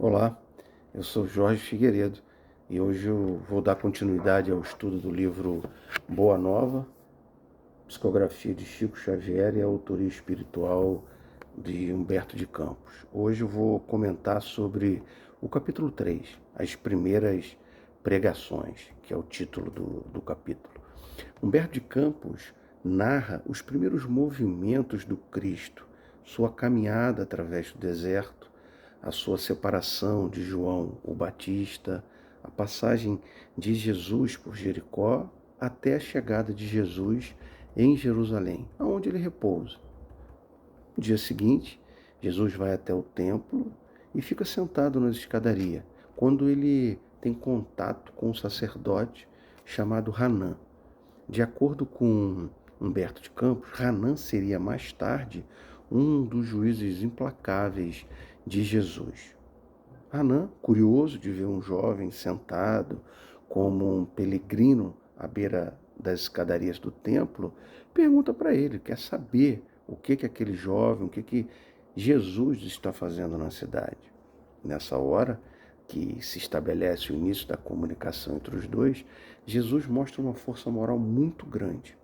Olá, eu sou Jorge Figueiredo e hoje eu vou dar continuidade ao estudo do livro Boa Nova, psicografia de Chico Xavier e a autoria espiritual de Humberto de Campos. Hoje eu vou comentar sobre o capítulo 3, as primeiras pregações, que é o título do capítulo. Humberto de Campos narra os primeiros movimentos do Cristo, sua caminhada através do deserto, a sua separação de João o Batista, a passagem de Jesus por Jericó até a chegada de Jesus em Jerusalém, aonde ele repousa. No dia seguinte, Jesus vai até o templo e fica sentado na escadaria, quando ele tem contato com um sacerdote chamado Hanã. De acordo com Humberto de Campos, Hanã seria mais tarde um dos juízes implacáveis de Jesus. Hanã, curioso de ver um jovem sentado como um peregrino à beira das escadarias do templo, pergunta para ele, quer saber o que aquele jovem, o que Jesus está fazendo na cidade. Nessa hora que se estabelece o início da comunicação entre os dois, Jesus mostra uma força moral muito grande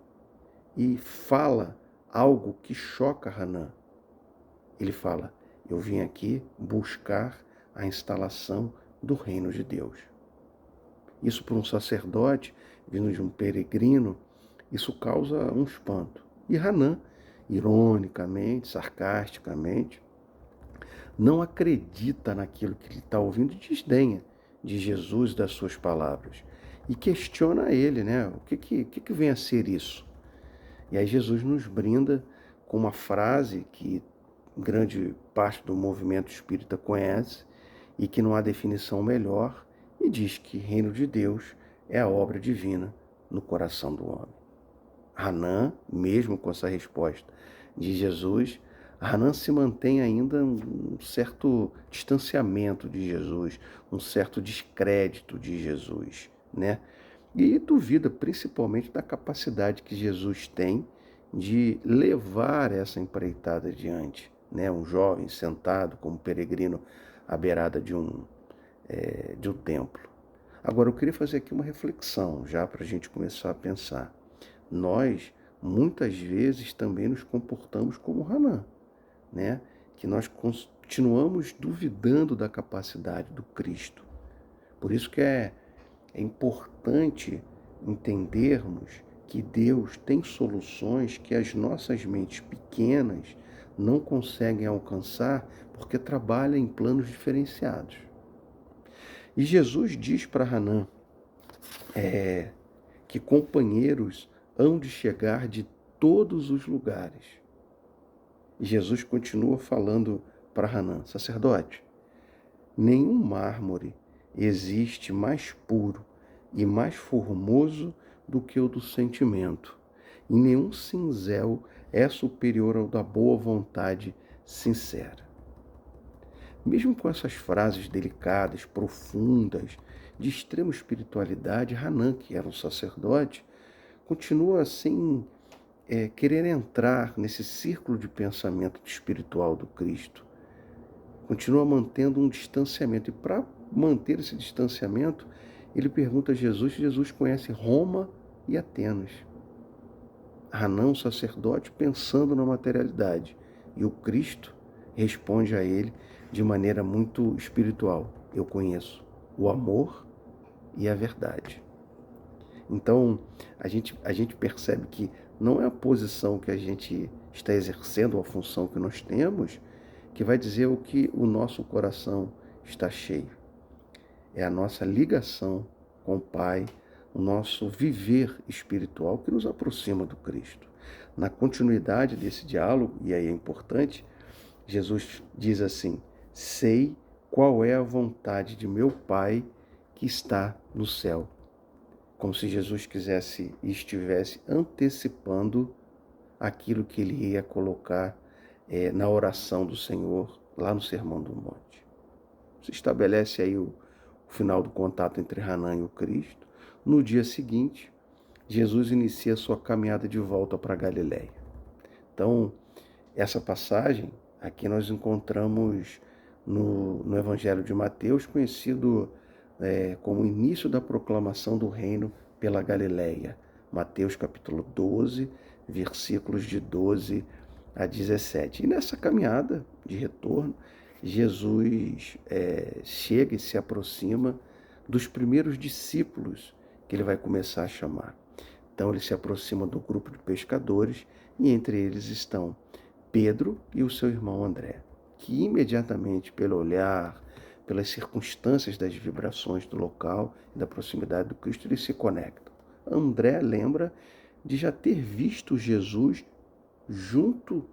e fala algo que choca Hanã. Ele fala, eu vim aqui buscar a instalação do reino de Deus. Isso para um sacerdote, vindo de um peregrino, isso causa um espanto. E Hanã, ironicamente, sarcasticamente, não acredita naquilo que ele está ouvindo e desdenha de Jesus e das suas palavras. E questiona ele, né? O que vem a ser isso? E aí Jesus nos brinda com uma frase que grande parte do movimento espírita conhece e que não há definição melhor, e diz que reino de Deus é a obra divina no coração do homem. Hanã, mesmo com essa resposta de Jesus, Hanã se mantém ainda um certo distanciamento de Jesus, um certo descrédito de Jesus, né? E duvida principalmente da capacidade que Jesus tem de levar essa empreitada adiante, né? Um jovem sentado como peregrino à beirada de um templo. Agora, eu queria fazer aqui uma reflexão, já para a gente começar a pensar. Nós, muitas vezes, também nos comportamos como Hanã, né? Que nós continuamos duvidando da capacidade do Cristo. Por isso que é importante entendermos que Deus tem soluções que as nossas mentes pequenas não conseguem alcançar porque trabalha em planos diferenciados. E Jesus diz para Hanã que companheiros hão de chegar de todos os lugares. E Jesus continua falando para Hanã, sacerdote, nenhum mármore existe mais puro e mais formoso do que o do sentimento, e nenhum cinzel é superior ao da boa vontade sincera. Mesmo com essas frases delicadas, profundas, de extrema espiritualidade, Hanã, que era um sacerdote, continua assim querer entrar nesse círculo de pensamento espiritual do Cristo. Continua mantendo um distanciamento. E para manter esse distanciamento, ele pergunta a Jesus se Jesus conhece Roma e Atenas. Hanã, um sacerdote, pensando na materialidade. E o Cristo responde a ele de maneira muito espiritual. Eu conheço o amor e a verdade. Então, a gente percebe que não é a posição que a gente está exercendo, a função que nós temos, que vai dizer o que o nosso coração está cheio. É a nossa ligação com o Pai, o nosso viver espiritual que nos aproxima do Cristo. Na continuidade desse diálogo, e aí é importante, Jesus diz assim, sei qual é a vontade de meu Pai que está no céu. Como se Jesus quisesse e estivesse antecipando aquilo que ele ia colocar na oração do Senhor, lá no Sermão do Monte. Se estabelece aí o final do contato entre Hanã e o Cristo. No dia seguinte, Jesus inicia sua caminhada de volta para Galiléia. Então, essa passagem, aqui nós encontramos no Evangelho de Mateus, conhecido como o início da proclamação do reino pela Galileia. Mateus capítulo 12, versículos de 12 a 17. E nessa caminhada de retorno, Jesus chega e se aproxima dos primeiros discípulos que ele vai começar a chamar. Então ele se aproxima do grupo de pescadores e entre eles estão Pedro e o seu irmão André, que imediatamente, pelo olhar, pelas circunstâncias das vibrações do local e da proximidade do Cristo, eles se conectam. André lembra de já ter visto Jesus junto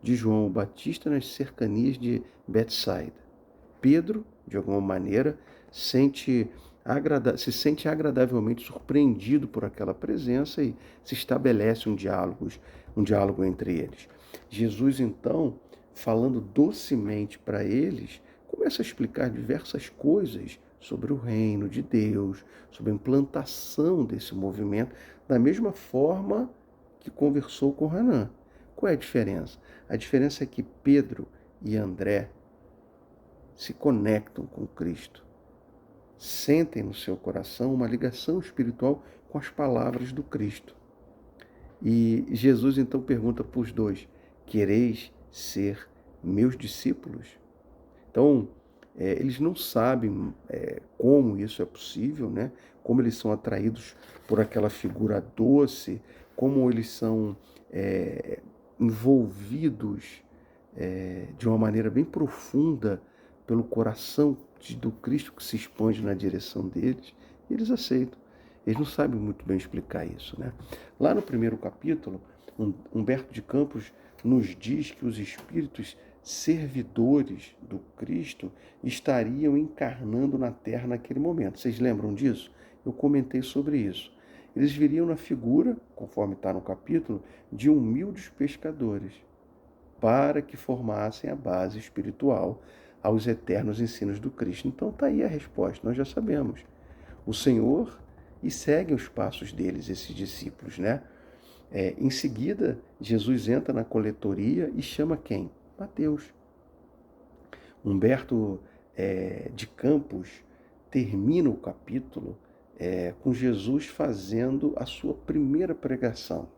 de João Batista nas cercanias de Betsaida. Pedro, de alguma maneira, se sente agradavelmente surpreendido por aquela presença e se estabelece um diálogo entre eles. Jesus, então, falando docemente para eles, começa a explicar diversas coisas sobre o reino de Deus, sobre a implantação desse movimento, da mesma forma que conversou com Hanã. Qual é a diferença? A diferença é que Pedro e André se conectam com Cristo, sentem no seu coração uma ligação espiritual com as palavras do Cristo. E Jesus então pergunta para os dois: quereis ser meus discípulos? Então, eles não sabem como isso é possível, né? Como eles são atraídos por aquela figura doce, como eles são envolvidos de uma maneira bem profunda pelo coração do Cristo que se expande na direção deles. E eles aceitam. Eles não sabem muito bem explicar isso, né? Lá no primeiro capítulo, Humberto de Campos nos diz que os espíritos servidores do Cristo estariam encarnando na Terra naquele momento. Vocês lembram disso? Eu comentei sobre isso. Eles viriam na figura, conforme está no capítulo, de humildes pescadores, para que formassem a base espiritual aos eternos ensinos do Cristo. Então está aí a resposta, nós já sabemos. O Senhor, e seguem os passos deles, esses discípulos, né? Em seguida, Jesus entra na coletoria e chama quem? Mateus. Humberto de Campos termina o capítulo com Jesus fazendo a sua primeira pregação.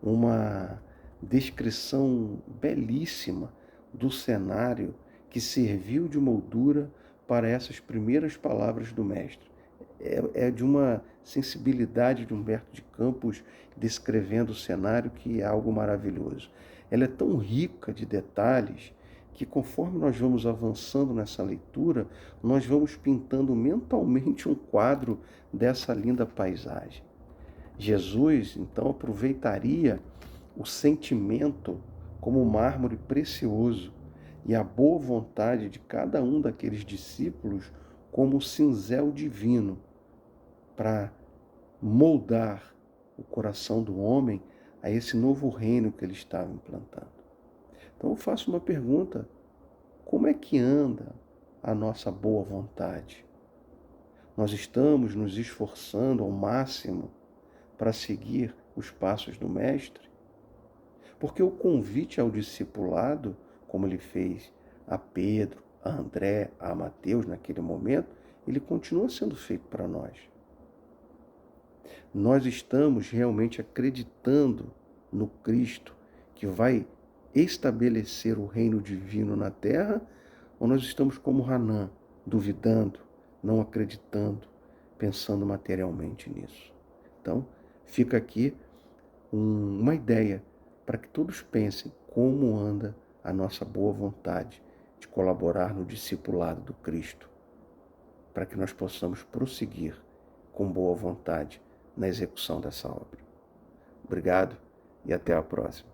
Uma descrição belíssima do cenário que serviu de moldura para essas primeiras palavras do Mestre. É de uma sensibilidade de Humberto de Campos descrevendo o cenário que é algo maravilhoso. Ela é tão rica de detalhes que conforme nós vamos avançando nessa leitura, nós vamos pintando mentalmente um quadro dessa linda paisagem. Jesus, então, aproveitaria o sentimento como mármore precioso e a boa vontade de cada um daqueles discípulos como cinzel divino para moldar o coração do homem a esse novo reino que ele estava implantando. Então eu faço uma pergunta: como é que anda a nossa boa vontade? Nós estamos nos esforçando ao máximo para seguir os passos do Mestre? Porque o convite ao discipulado, como ele fez a Pedro, a André, a Mateus naquele momento, ele continua sendo feito para nós. Nós estamos realmente acreditando no Cristo que vai estabelecer o reino divino na terra, ou nós estamos como Hanã, duvidando, não acreditando, pensando materialmente nisso? Então, fica aqui uma ideia para que todos pensem como anda a nossa boa vontade de colaborar no discipulado do Cristo, para que nós possamos prosseguir com boa vontade na execução dessa obra. Obrigado e até a próxima.